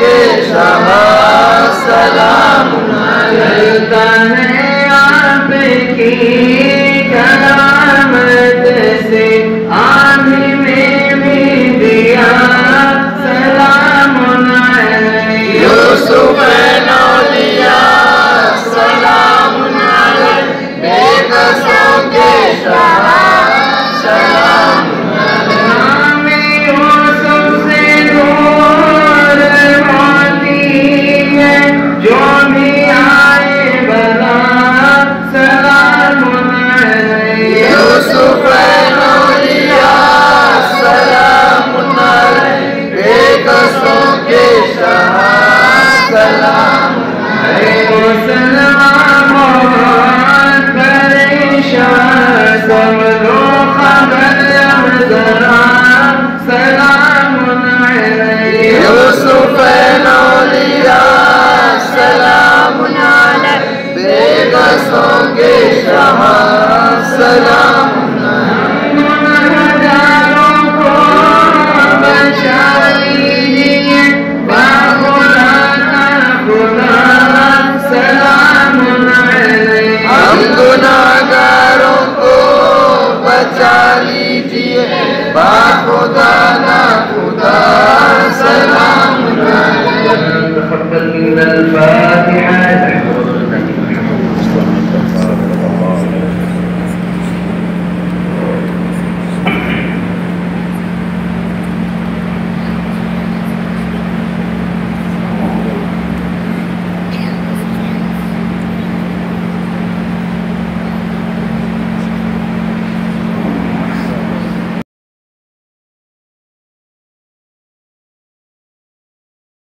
के शाह सलाम चलता है आपकी करामत से आंधी में भी दिया सलाम यूसुफ नौलिया सलाम बेकसों के शाह सलाम यूसुफ से दूर होती है जो भी आए बला सलाम यूसुफ नौलिया सलाम बेकसों के शाह सलाम मुसलमान परेशान सब लोग खबर जरा सलाम यूसुफ नौलिया सलाम बेकसों के शाह सलाम हजारों को बचा लीजिए बाखुदा खुदा सलाम हम गुनाहगारों को बचा लीजिए बाखुदा ना खुदा सलाम तफक्कर